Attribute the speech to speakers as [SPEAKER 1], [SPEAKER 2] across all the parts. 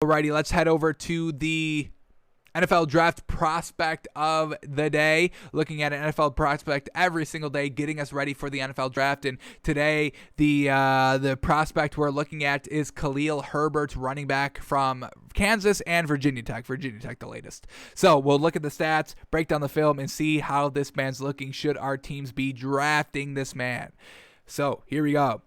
[SPEAKER 1] Alrighty, let's head over to the NFL draft prospect of the day. Looking at an NFL prospect every single day, getting us ready for the NFL draft. And today, the prospect we're looking at is Khalil Herbert, running back from Kansas and Virginia Tech. Virginia Tech, the latest. So we'll look at the stats, break down the film, and see how this man's looking. Should our teams be drafting this man? So here we go.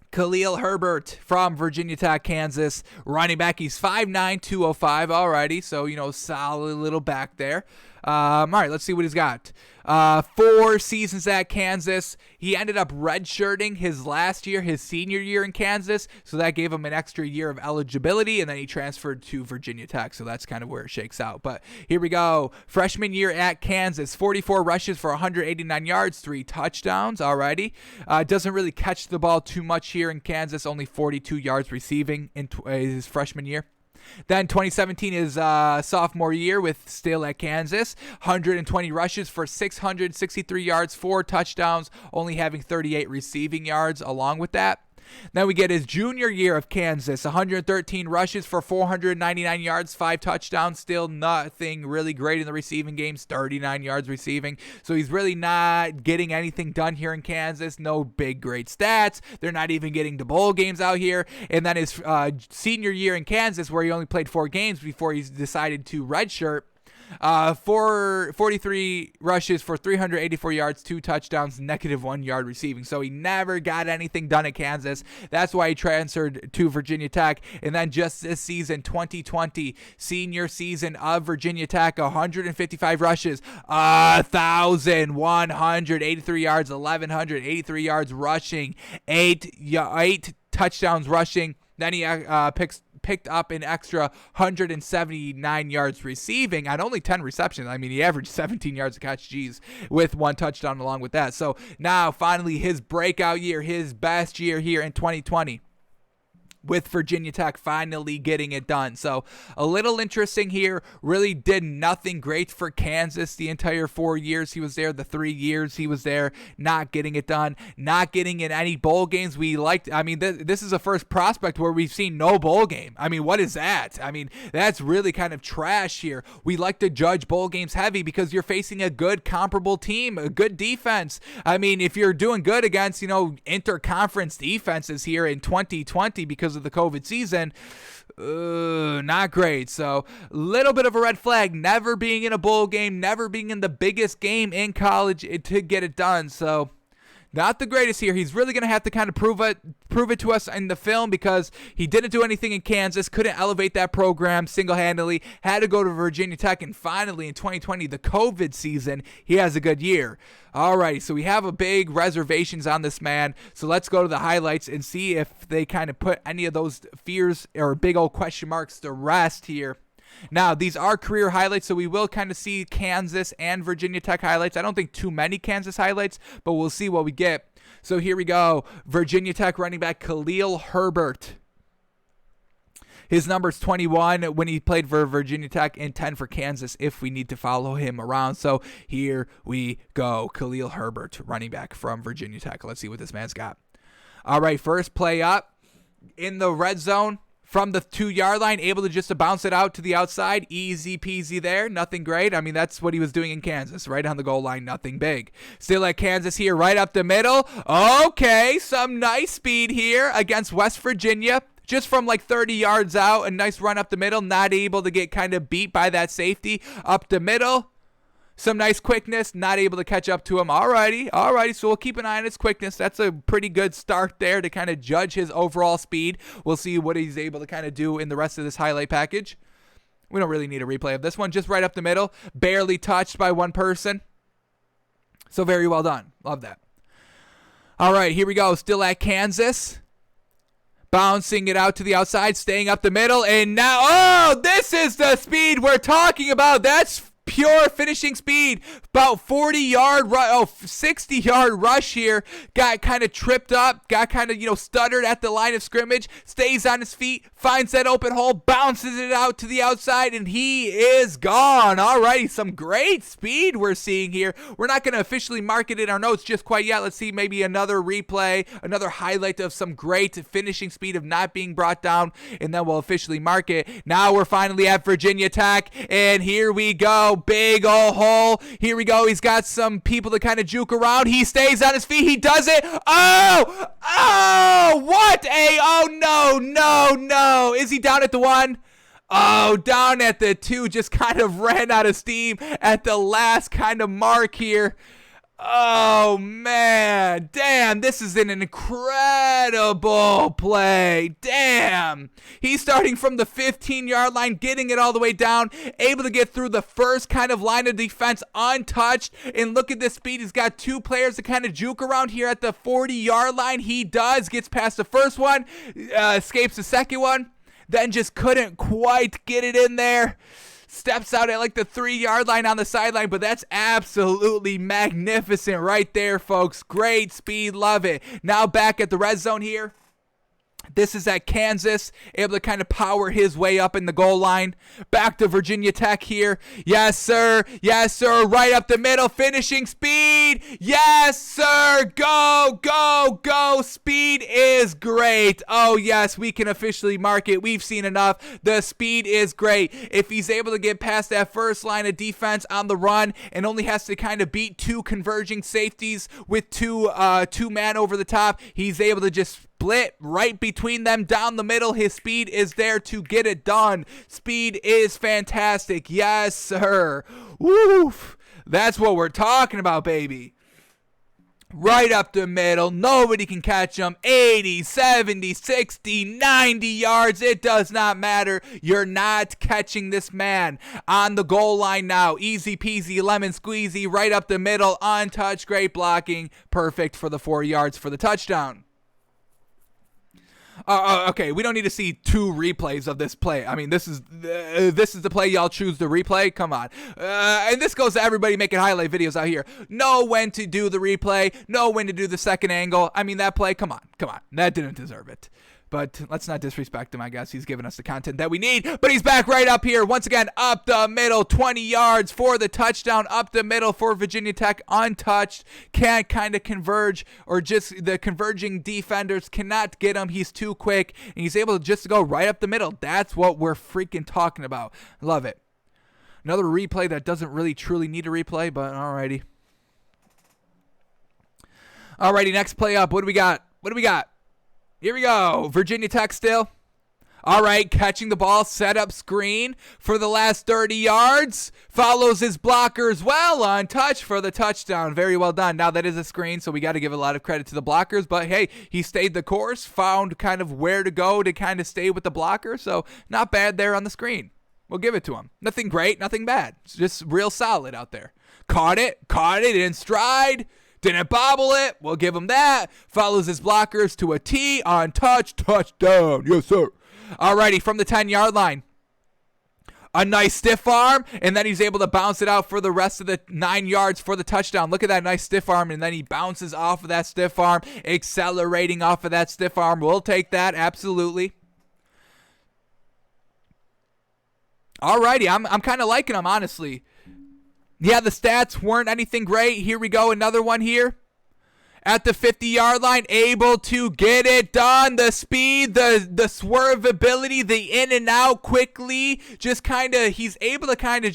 [SPEAKER 1] Khalil Herbert from Virginia Tech, Kansas, running back. He's 5'9", 205 already, so, solid little back there. All right, let's see what he's got. 4 seasons at Kansas. He ended up redshirting his last year, his senior year in Kansas, so that gave him an extra year of eligibility, and then he transferred to Virginia Tech, so that's kind of where it shakes out. But here we go. Freshman year at Kansas, 44 rushes for 189 yards, 3 touchdowns, alrighty. Doesn't really catch the ball too much here in Kansas, only 42 yards receiving in his freshman year. Then 2017 is sophomore year with still at Kansas. 120 rushes for 663 yards, 4 touchdowns, only having 38 receiving yards along with that. Then we get his junior year of Kansas, 113 rushes for 499 yards, 5 touchdowns, still nothing really great in the receiving games, 39 yards receiving. So he's really not getting anything done here in Kansas, no big great stats. They're not even getting to bowl games out here. And then his senior year in Kansas, where he only played 4 games before he decided to redshirt. 43 rushes for 384 yards, 2 touchdowns, -1 yard receiving. So he never got anything done at Kansas. That's why he transferred to Virginia Tech. And then just this season, 2020, senior season of Virginia Tech, 155 rushes, 1,183 yards, 1,183 yards rushing, 8 touchdowns rushing. Then he picked up an extra 179 yards receiving on only 10 receptions. I mean, he averaged 17 yards a catch, with 1 touchdown along with that. So now finally his breakout year, his best year here in 2020. With Virginia Tech finally getting it done. So a little interesting here. Really did nothing great for Kansas the entire 4 years he was there. The 3 years he was there, not getting it done, not getting in any bowl games. This is the first prospect where we've seen no bowl game. I mean, what is that? I mean, that's really kind of trash here. We like to judge bowl games heavy because you're facing a good comparable team, a good defense. I mean, if you're doing good against, interconference defenses here in 2020 because of the COVID season, not great. So a little bit of a red flag, never being in a bowl game, never being in the biggest game in college to get it done. So not the greatest here. He's really going to have to kind of prove it to us in the film because he didn't do anything in Kansas, couldn't elevate that program single-handedly, had to go to Virginia Tech, and finally in 2020, the COVID season, he has a good year. All right, so we have a big reservations on this man, so let's go to the highlights and see if they kind of put any of those fears or big old question marks to rest here. Now, these are career highlights, so we will kind of see Kansas and Virginia Tech highlights. I don't think too many Kansas highlights, but we'll see what we get. So here we go. Virginia Tech running back Khalil Herbert. His number's 21 when he played for Virginia Tech and 10 for Kansas if we need to follow him around. So here we go. Khalil Herbert, running back from Virginia Tech. Let's see what this man's got. All right, first play up in the red zone. From the 2-yard line, able to just bounce it out to the outside. Easy peasy there. Nothing great. I mean, that's what he was doing in Kansas. Right on the goal line, nothing big. Still at Kansas here, right up the middle. Okay, some nice speed here against West Virginia. Just from like 30 yards out, a nice run up the middle. Not able to get kind of beat by that safety. Up the middle. Some nice quickness, not able to catch up to him. Alrighty, so we'll keep an eye on his quickness. That's a pretty good start there to kind of judge his overall speed. We'll see what he's able to kind of do in the rest of this highlight package. We don't really need a replay of this one. Just right up the middle, barely touched by one person. So very well done. Love that. All right, here we go. Still at Kansas. Bouncing it out to the outside, staying up the middle. And now, this is the speed we're talking about. That's pure finishing speed. About 60-yard rush here. Got kind of tripped up. Got kind of, stuttered at the line of scrimmage. Stays on his feet. Finds that open hole. Bounces it out to the outside. And he is gone. All right. Some great speed we're seeing here. We're not going to officially mark it in our notes just quite yet. Let's see maybe another replay. Another highlight of some great finishing speed of not being brought down. And then we'll officially mark it. Now we're finally at Virginia Tech. And here we go. Big old hole. Here we go. He's got some people to kind of juke around. He stays on his feet. He does it. Oh, what a, no. Is he down at the 1? Oh, down at the 2. Just kind of ran out of steam at the last kind of mark here. Oh, man. Damn, this is an incredible play. Damn. He's starting from the 15-yard line, getting it all the way down, able to get through the first kind of line of defense untouched. And look at this speed. He's got 2 players to kind of juke around here at the 40-yard line. He gets past the first one, escapes the second one, then just couldn't quite get it in there. Steps out at like the 3-yard line on the sideline, but that's absolutely magnificent right there, folks. Great speed, love it. Now back at the red zone here. This is at Kansas, able to kind of power his way up in the goal line. Back to Virginia Tech here. Yes, sir. Yes, sir. Right up the middle. Finishing speed. Yes, sir. Go, go, go. Speed is great. Oh, yes, we can officially mark it. We've seen enough. The speed is great. If he's able to get past that first line of defense on the run and only has to kind of beat 2 converging safeties with two man over the top, he's able to just split right between them down the middle. His speed is there to get it done. Speed is fantastic. Yes, sir. Woof. That's what we're talking about, baby. Right up the middle. Nobody can catch him. 80, 70, 60, 90 yards. It does not matter. You're not catching this man on the goal line now. Easy peasy, lemon squeezy. Right up the middle. Untouched. Great blocking. Perfect for the 4 yards for the touchdown. Okay, we don't need to see 2 replays of this play. I mean, this is the play y'all choose to replay. Come on. And this goes to everybody making highlight videos out here. Know when to do the replay. Know when to do the second angle. I mean, that play, come on. That didn't deserve it. But let's not disrespect him, I guess. He's giving us the content that we need. But he's back right up here. Once again, up the middle. 20 yards for the touchdown. Up the middle for Virginia Tech. Untouched. Can't kind of converge. Or just the converging defenders cannot get him. He's too quick. And he's able to just go right up the middle. That's what we're freaking talking about. Love it. Another replay that doesn't really truly need a replay. But alrighty. Alrighty, next play up. What do we got? Here we go. Virginia Tech still. All right, catching the ball, set up screen for the last 30 yards. Follows his blockers well, untouched for the touchdown. Very well done. Now that is a screen, so we got to give a lot of credit to the blockers. But hey, he stayed the course, found kind of where to go to kind of stay with the blocker. So not bad there on the screen. We'll give it to him. Nothing great, nothing bad. It's just real solid out there. Caught it in stride. Didn't bobble it. We'll give him that. Follows his blockers to a T. Untouched. Touchdown. Yes, sir. Alrighty, from the 10-yard line. A nice stiff arm, and then he's able to bounce it out for the rest of the 9 yards for the touchdown. Look at that nice stiff arm, and then he bounces off of that stiff arm, accelerating off of that stiff arm. We'll take that, absolutely. Alrighty, I'm kind of liking him, honestly. Yeah, the stats weren't anything great. Here we go, another one here. At the 50-yard line, able to get it done. The speed, the swerve ability, the in and out quickly. Just kind of, he's able to kind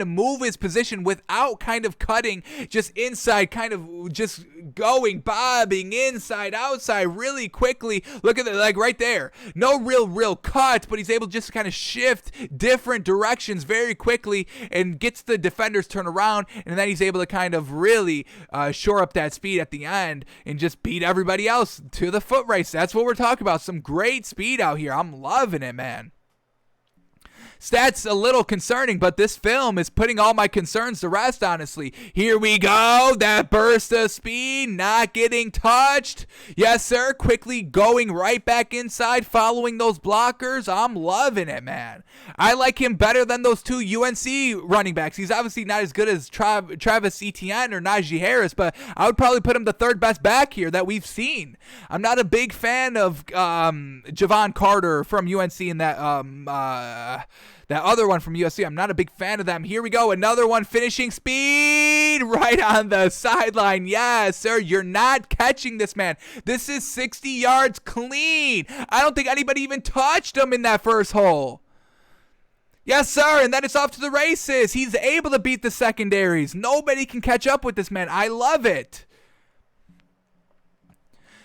[SPEAKER 1] of move his position without kind of cutting. Just inside, kind of just going, bobbing inside, outside really quickly. Look at that, like right there. No real cut, but he's able just to kind of shift different directions very quickly and gets the defenders turned around. And then he's able to kind of really shore up that speed at the end and just beat everybody else to the foot race. That's what we're talking about. Some great speed out here. I'm loving it, man. Stats a little concerning, but this film is putting all my concerns to rest, honestly. Here we go. That burst of speed, not getting touched. Yes, sir. Quickly going right back inside, following those blockers. I'm loving it, man. I like him better than those two UNC running backs. He's obviously not as good as Travis Etienne or Najee Harris, but I would probably put him the third best back here that we've seen. I'm not a big fan of Javon Carter from UNC and that other one from USC. I'm not a big fan of them. Here we go. Another one, finishing speed right on the sideline. Yes, sir. You're not catching this, man. This is 60 yards clean. I don't think anybody even touched him in that first hole. Yes, sir. And then it's off to the races. He's able to beat the secondaries. Nobody can catch up with this, man. I love it.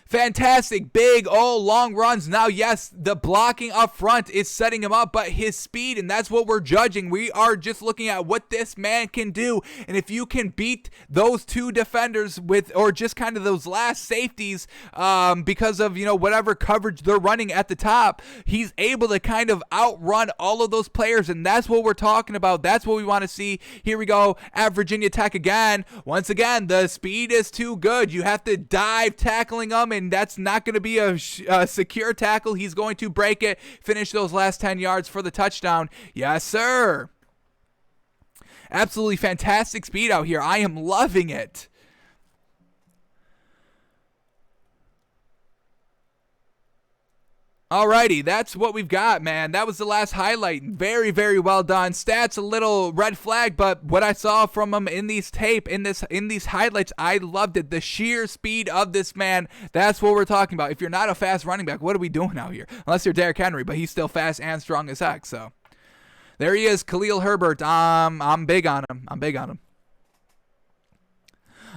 [SPEAKER 1] Fantastic, big, long runs. Now, yes, the blocking up front is setting him up, but his speed, and that's what we're judging. We are just looking at what this man can do, and if you can beat those two defenders with, or just kind of those last safeties because of, whatever coverage they're running at the top, he's able to kind of outrun all of those players, and that's what we're talking about. That's what we want to see. Here we go at Virginia Tech again. Once again, the speed is too good. You have to dive tackling them, and that's not going to be a secure tackle. He's going to break it, finish those last 10 yards for the touchdown. Yes, sir. Absolutely fantastic speed out here. I am loving it. Alrighty, that's what we've got, man. That was the last highlight. Very, very well done. Stats a little red flag, but what I saw from him in these highlights, I loved it. The sheer speed of this man, that's what we're talking about. If you're not a fast running back, what are we doing out here? Unless you're Derrick Henry, but he's still fast and strong as heck. So there he is, Khalil Herbert. I'm big on him.